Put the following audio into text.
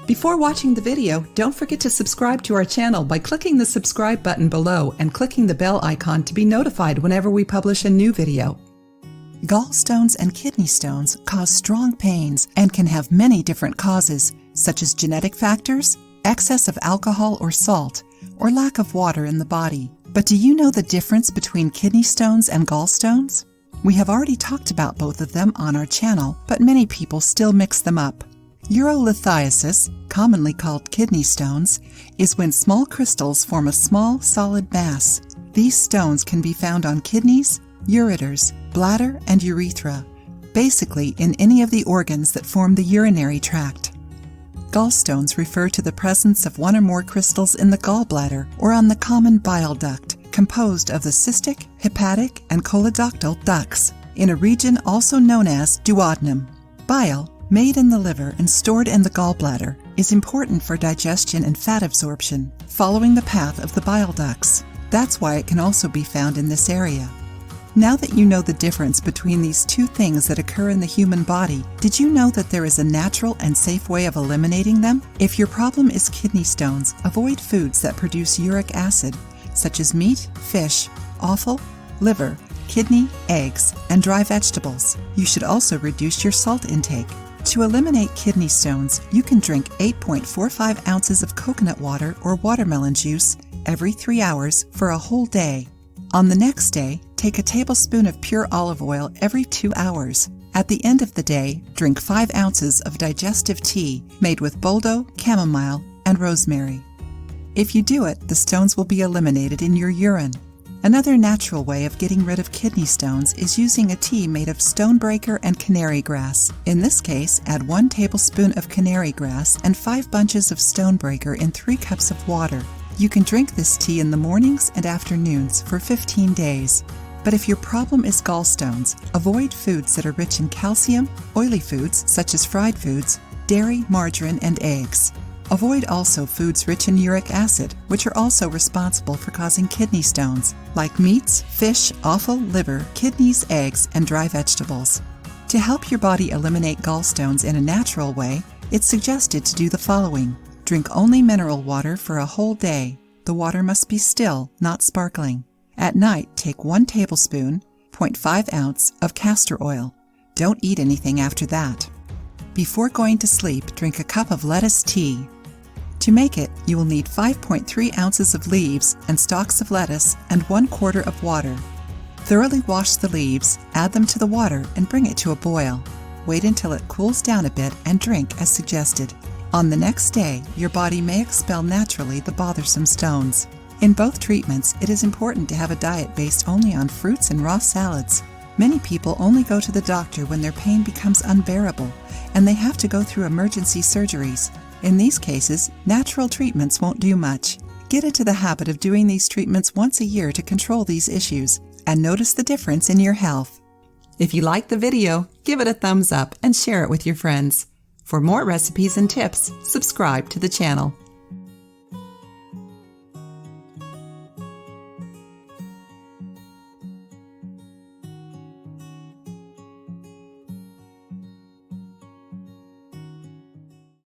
Before watching the video, don't forget to subscribe to our channel by clicking the subscribe button below and clicking the bell icon to be notified whenever we publish a new video. Gallstones and kidney stones cause strong pains and can have many different causes, such as genetic factors, excess of alcohol or salt, or lack of water in the body. But do you know the difference between kidney stones and gallstones? We have already talked about both of them on our channel, but many people still mix them up. Urolithiasis, commonly called kidney stones, is when small crystals form a small, solid mass. These stones can be found on kidneys, ureters, bladder, and urethra, basically in any of the organs that form the urinary tract. Gallstones refer to the presence of one or more crystals in the gallbladder or on the common bile duct, composed of the cystic, hepatic, and choledochal ducts, in a region also known as duodenum. Bile, made in the liver and stored in the gallbladder, is important for digestion and fat absorption, following the path of the bile ducts. That's why it can also be found in this area. Now that you know the difference between these two things that occur in the human body, did you know that there is a natural and safe way of eliminating them? If your problem is kidney stones, avoid foods that produce uric acid, such as meat, fish, offal, liver, kidney, eggs, and dry vegetables. You should also reduce your salt intake. To eliminate kidney stones, you can drink 8.45 ounces of coconut water or watermelon juice every 3 hours for a whole day. On the next day, take a tablespoon of pure olive oil every 2 hours. At the end of the day, drink 5 ounces of digestive tea made with boldo, chamomile, and rosemary. If you do it, the stones will be eliminated in your urine. Another natural way of getting rid of kidney stones is using a tea made of stonebreaker and canary grass. In this case, add 1 tablespoon of canary grass and 5 bunches of stonebreaker in 3 cups of water. You can drink this tea in the mornings and afternoons for 15 days. But if your problem is gallstones, avoid foods that are rich in calcium, oily foods such as fried foods, dairy, margarine, and eggs. Avoid also foods rich in uric acid, which are also responsible for causing kidney stones, like meats, fish, offal, liver, kidneys, eggs, and dry vegetables. To help your body eliminate gallstones in a natural way, it's suggested to do the following. Drink only mineral water for a whole day. The water must be still, not sparkling. At night, take 1 tablespoon, 0.5 ounce, of castor oil. Don't eat anything after that. Before going to sleep, drink a cup of lettuce tea. To make it, you will need 5.3 ounces of leaves and stalks of lettuce and 1/4 of water. Thoroughly wash the leaves, add them to the water, and bring it to a boil. Wait until it cools down a bit and drink as suggested. On the next day, your body may expel naturally the bothersome stones. In both treatments, it is important to have a diet based only on fruits and raw salads. Many people only go to the doctor when their pain becomes unbearable, and they have to go through emergency surgeries. In these cases, natural treatments won't do much. Get into the habit of doing these treatments once a year to control these issues, and notice the difference in your health. If you liked the video, give it a thumbs up and share it with your friends. For more recipes and tips, subscribe to the channel.